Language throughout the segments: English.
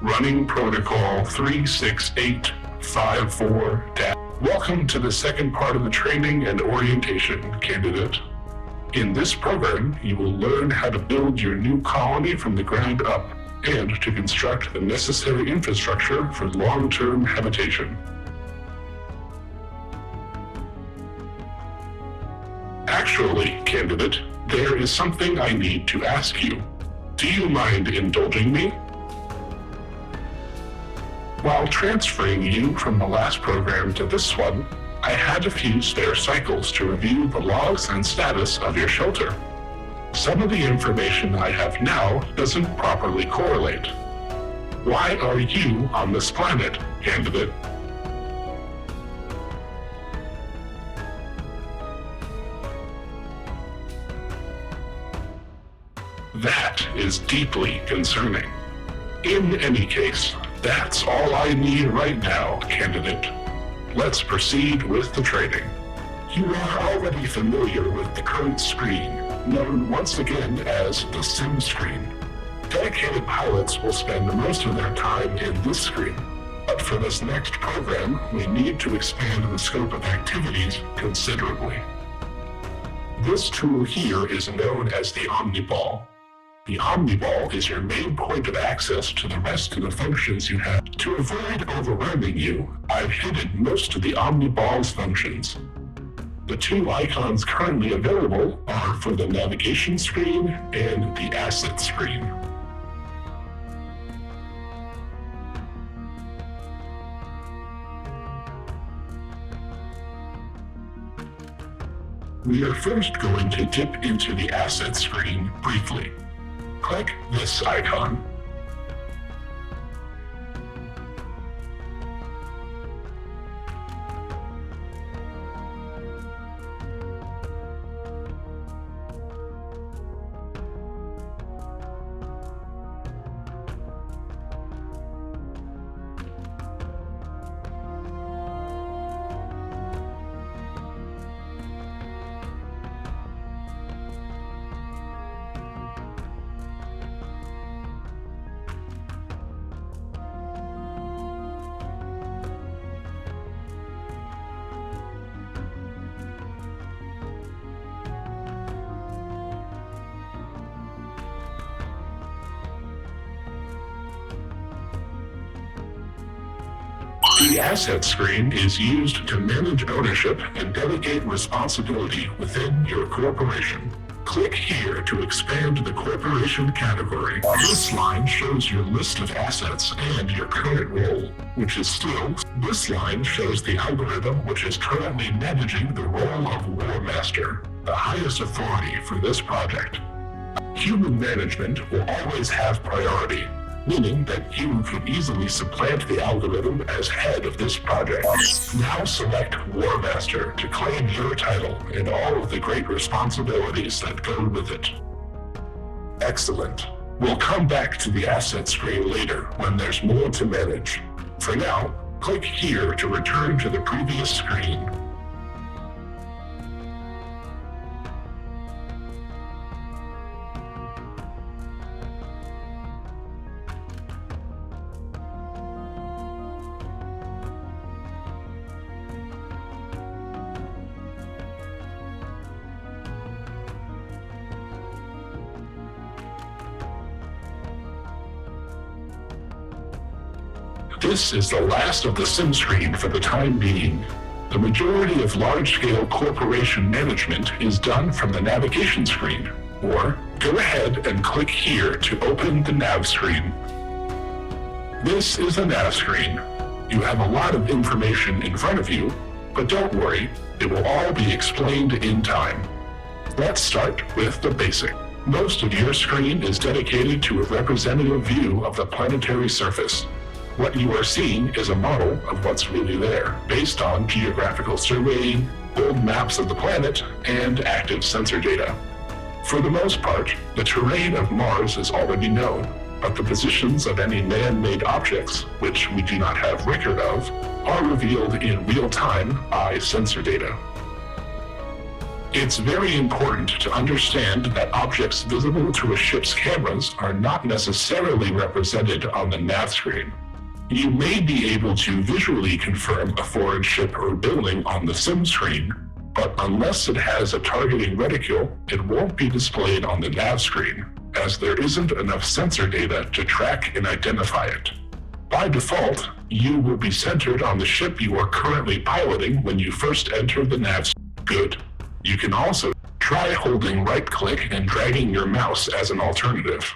Running protocol 36854. Welcome to the second part of the training and orientation, candidate. In this program, you will learn how to build your new colony from the ground up and to construct the necessary infrastructure for long-term habitation. Actually, candidate, there is something I need to ask you. Do you mind indulging me? While transferring you from the last program to this one, I had a few spare cycles to review the logs and status of your shelter. Some of the information I have now doesn't properly correlate. Why are you on this planet, candidate? That is deeply concerning. In any case, that's all I need right now, candidate. Let's proceed with the training. You are already familiar with the current screen, known once again as the sim screen. Dedicated pilots will spend most of their time in this screen, but for this next program, we need to expand the scope of activities considerably. This tool here is known as the Omniball. The Omniball is your main point of access to the rest of the functions you have. To avoid overwhelming you, I've hidden most of the Omniball's functions. The two icons currently available are for the navigation screen and the asset screen. We are first going to dip into the asset screen briefly. Click this icon. The asset screen is used to manage ownership and delegate responsibility within your corporation. Click here to expand the corporation category. This line shows your list of assets and your current role, which is still. This line shows the algorithm which is currently managing the role of Warmaster, the highest authority for this project. Human management will always have priority, meaning that you could easily supplant the algorithm as head of this project. Now select Warmaster to claim your title and all of the great responsibilities that go with it. Excellent. We'll come back to the asset screen later when there's more to manage. For now, click here to return to the previous screen. This is the last of the sim screen for the time being. The majority of large-scale corporation management is done from the navigation screen, or go ahead and click here to open the nav screen. This is the nav screen. You have a lot of information in front of you, but don't worry, it will all be explained in time. Let's start with the basic. Most of your screen is dedicated to a representative view of the planetary surface. What you are seeing is a model of what's really there, based on geographical surveying, build maps of the planet, and active sensor data. For the most part, the terrain of Mars is already known, but the positions of any man-made objects, which we do not have record of, are revealed in real time by sensor data. It's very important to understand that objects visible through a ship's cameras are not necessarily represented on the nav screen. You may be able to visually confirm a foreign ship or building on the sim screen, but unless it has a targeting reticule, it won't be displayed on the nav screen, as there isn't enough sensor data to track and identify it. By default, you will be centered on the ship you are currently piloting when you first enter the nav. Good. You can also try holding right-click and dragging your mouse as an alternative.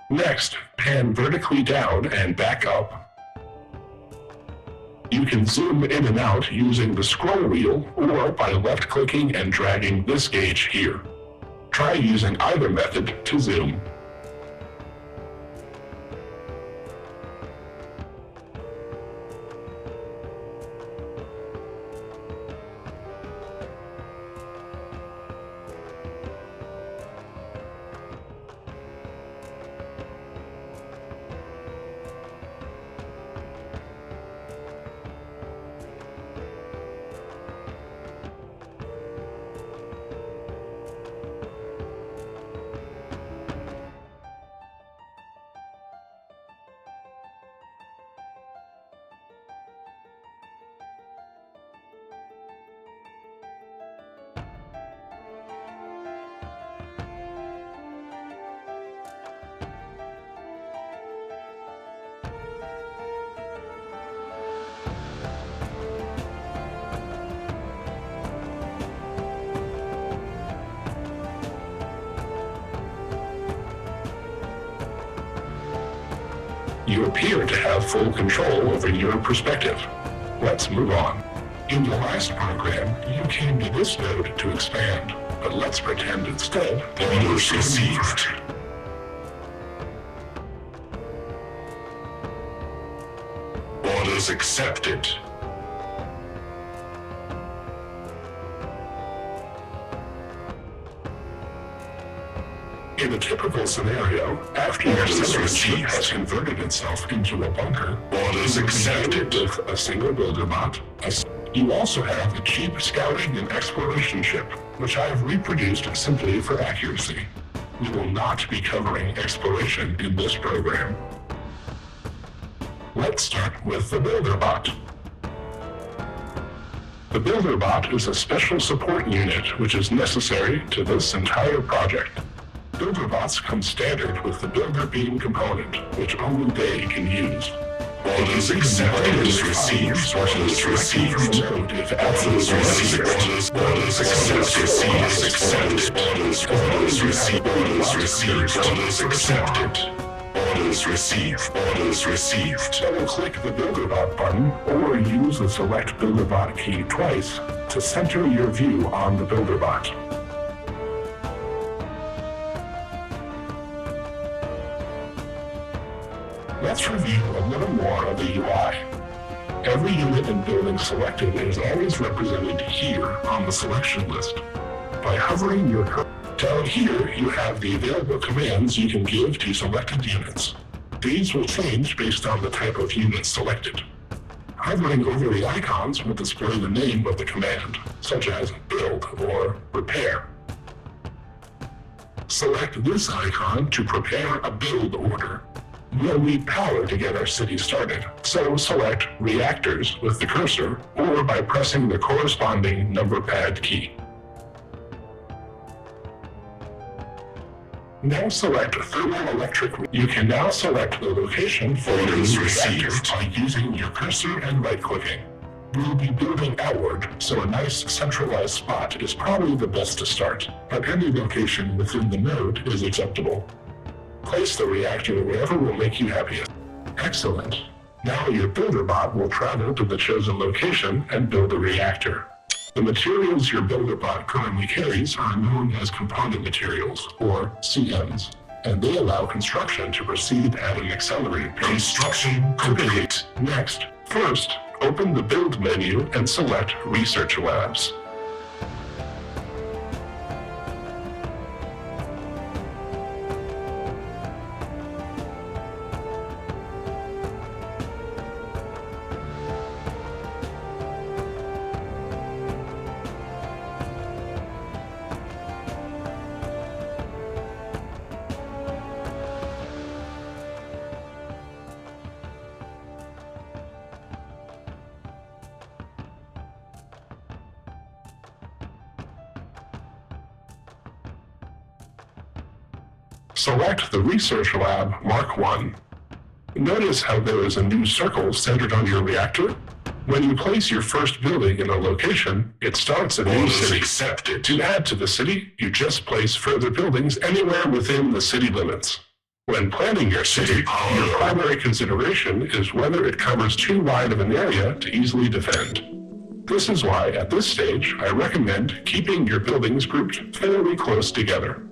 Next, pan vertically down and back up. You can zoom in and out using the scroll wheel or by left-clicking and dragging this gauge here. Try using either method to zoom. You appear to have full control over your perspective. Let's move on. In the last program, you came to this node to expand, but let's pretend instead that you received. Orders accepted. In a typical scenario, after your ship has converted itself into a bunker, orders accepted with a single builder bot. You also have a cheap scouting and exploration ship, which I have reproduced simply for accuracy. We will not be covering exploration in this program. Let's start with the builder bot. The builder bot is a special support unit which is necessary to this entire project. Builder bots come standard with the builder beam component, which only they can use. Orders accepted. Orders received. Orders received. If orders received. Orders accepted. Orders accepted. Orders received. Orders received. Orders accepted. Orders received. Orders received. Double-click the builder bot button, or use the select builder bot key twice to center your view on the builder bot. Let's review a little more of the UI. Every unit and building selected is always represented here on the selection list. By hovering your cursor down here, you have the available commands you can give to selected units. These will change based on the type of unit selected. Hovering over the icons will display the name of the command, such as build or repair. Select this icon to prepare a build order. We'll need power to get our city started, so select reactors with the cursor or by pressing the corresponding number pad key. Now select thermoelectric. You can now select the location for your new reactor by using your cursor and right-clicking. We'll be building outward, so a nice centralized spot is probably the best to start, but any location within the node is acceptable. Place the reactor wherever will make you happiest. Excellent. Now your builder bot will travel to the chosen location and build a reactor. The materials your builder bot currently carries are known as component materials, or CMs, and they allow construction to proceed at an accelerated pace. Construction complete. Next, first, open the Build menu and select Research Labs. Select the Research Lab Mark 1. Notice how there is a new circle centered on your reactor? When you place your first building in a location, it starts a new city. Accepted. To add to the city, you just place further buildings anywhere within the city limits. When planning your city, your primary consideration is whether it covers too wide of an area to easily defend. This is why, at this stage, I recommend keeping your buildings grouped fairly close together.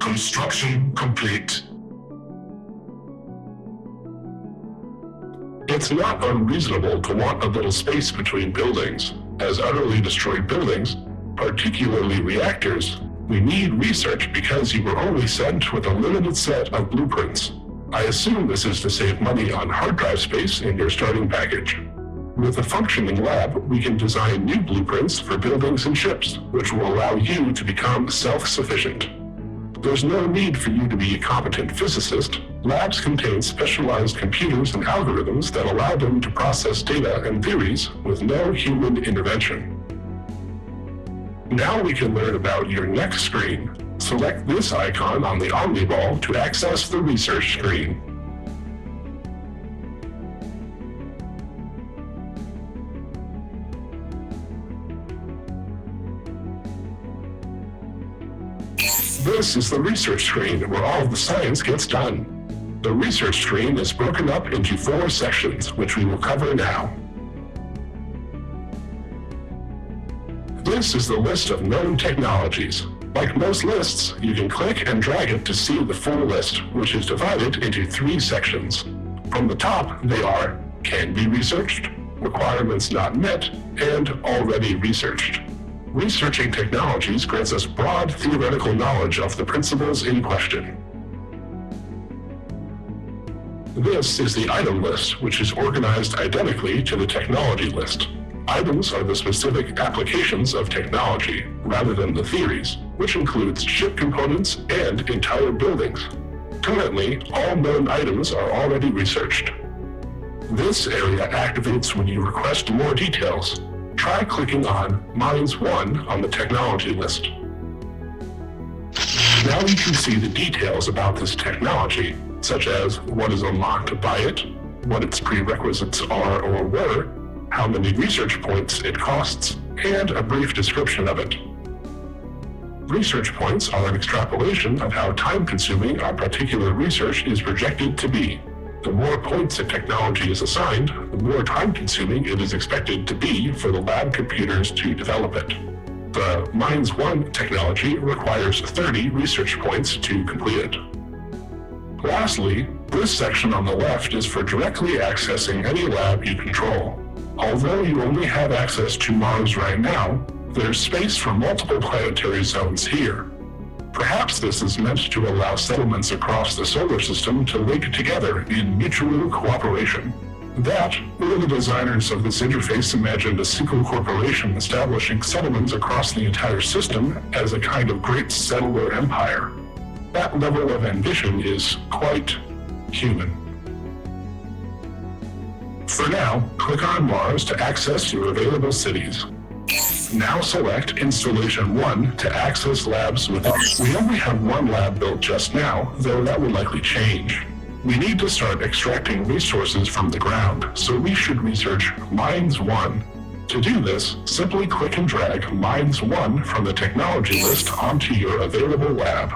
Construction complete. It's not unreasonable to want a little space between buildings. As utterly destroyed buildings, particularly reactors, we need research because you were only sent with a limited set of blueprints. I assume this is to save money on hard drive space in your starting package. With a functioning lab, we can design new blueprints for buildings and ships, which will allow you to become self-sufficient. There's no need for you to be a competent physicist. Labs contain specialized computers and algorithms that allow them to process data and theories with no human intervention. Now we can learn about your next screen. Select this icon on the OmniBall to access the research screen. This is the research screen where all of the science gets done. The research screen is broken up into 4 sections, which we will cover now. This is the list of known technologies. Like most lists, you can click and drag it to see the full list, which is divided into 3 sections. From the top, they are Can Be Researched, Requirements Not Met, and Already Researched. Researching technologies grants us broad theoretical knowledge of the principles in question. This is the item list, which is organized identically to the technology list. Items are the specific applications of technology, rather than the theories, which includes ship components and entire buildings. Currently, all known items are already researched. This area activates when you request more details. Try clicking on Mines 1 on the technology list. Now you can see the details about this technology, such as what is unlocked by it, what its prerequisites are or were, how many research points it costs, and a brief description of it. Research points are an extrapolation of how time-consuming our particular research is projected to be. The more points a technology is assigned, the more time-consuming it is expected to be for the lab computers to develop it. The Mines 1 technology requires 30 research points to complete it. Lastly, this section on the left is for directly accessing any lab you control. Although you only have access to Mars right now, there's space for multiple planetary zones here. Perhaps this is meant to allow settlements across the solar system to link together in mutual cooperation. That, or the designers of this interface imagined a single corporation establishing settlements across the entire system as a kind of great settler empire. That level of ambition is quite human. For now, click on Mars to access your available cities. Now select Installation 1 to access labs with it. We only have 1 lab built just now, though that will likely change. We need to start extracting resources from the ground, so we should research Mines 1. To do this, simply click and drag Mines 1 from the technology list onto your available lab.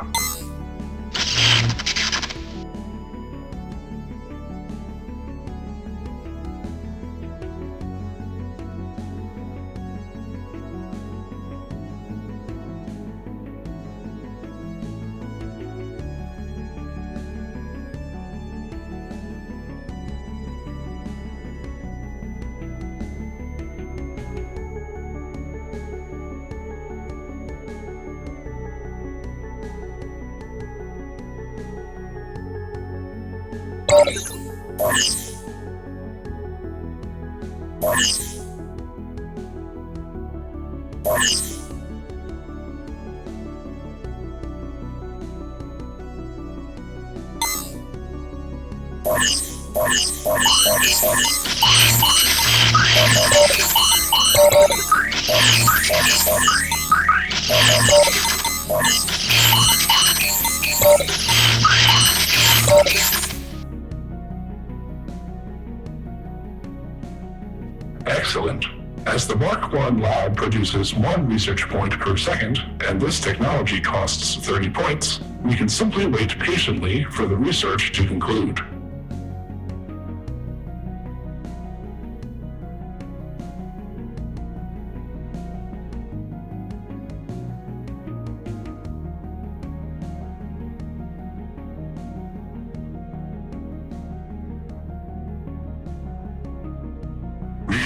Excellent. As the Mark I lab produces 1 research point per second, and this technology costs 30 points, we can simply wait patiently for the research to conclude.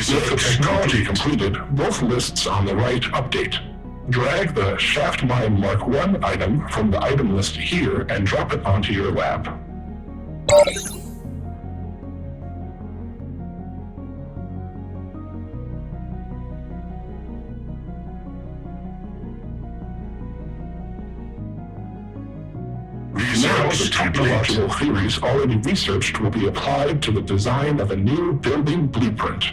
With the technology completed, both lists on the right update. Drag the Shaft Mine Mark I item from the item list here and drop it onto your lab. Now the technological theories already researched will be applied to the design of a new building blueprint.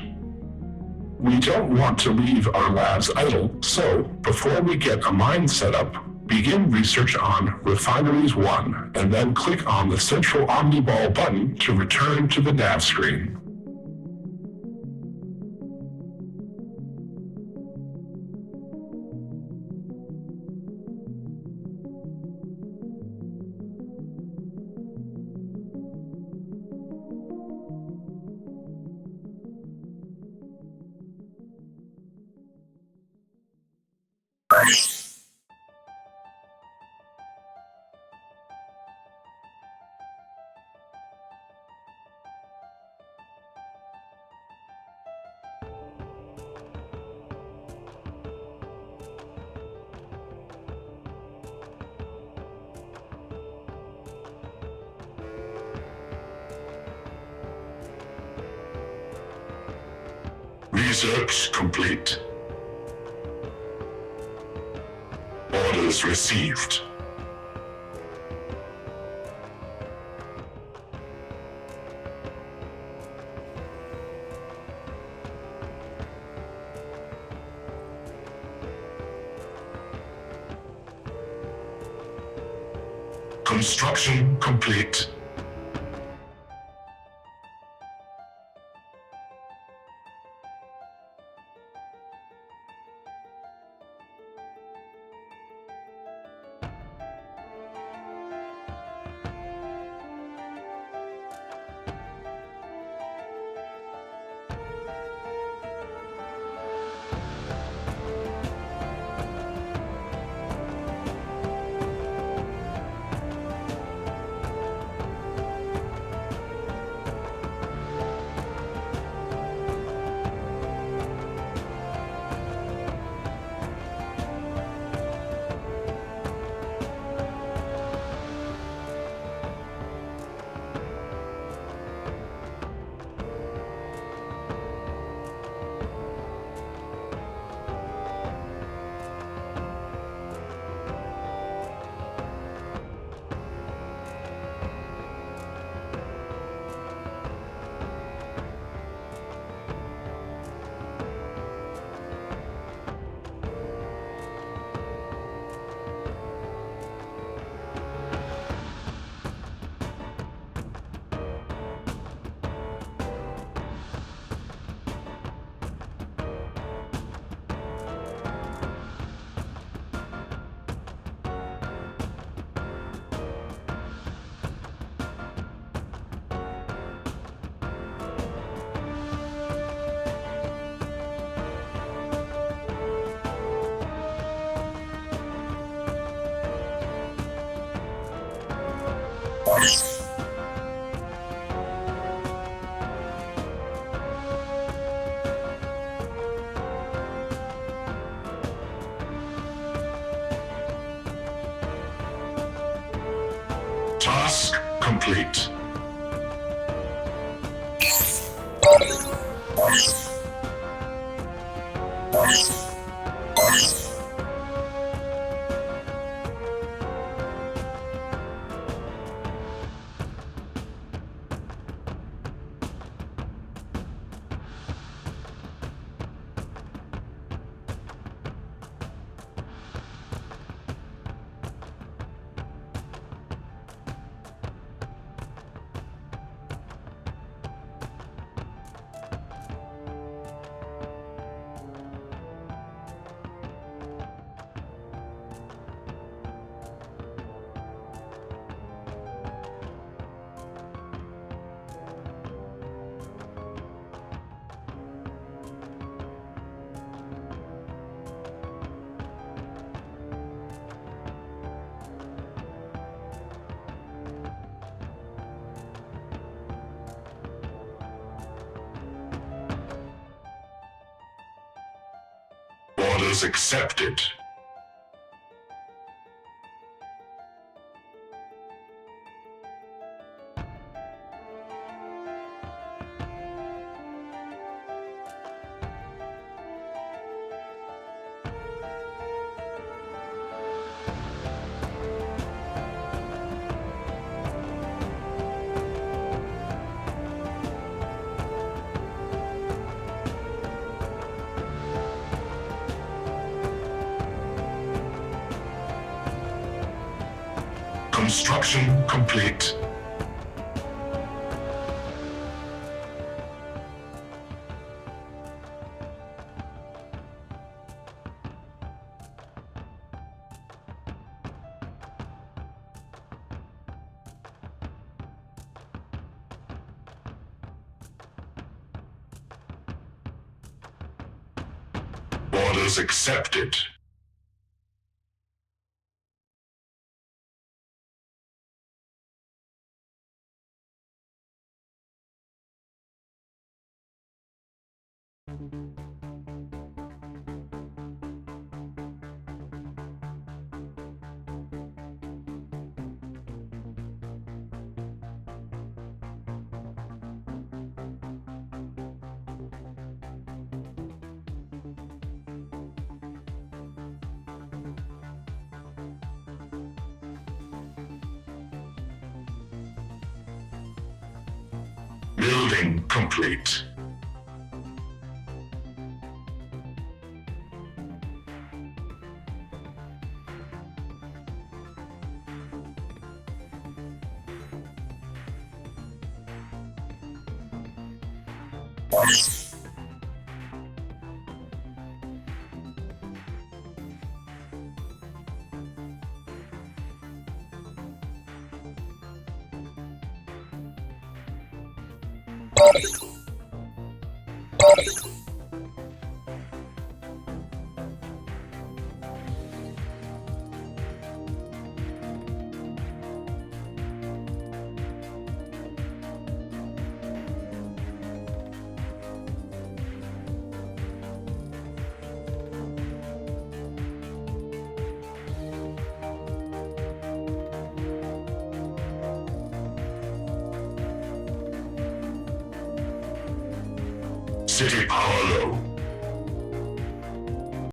We don't want to leave our labs idle, so before we get a mine set up, begin research on Refineries 1, and then click on the central Omniball button to return to the nav screen. Research complete. Orders received. Construction complete. Task complete. Orders accepted. Construction complete. Orders accepted. Building complete. City power low.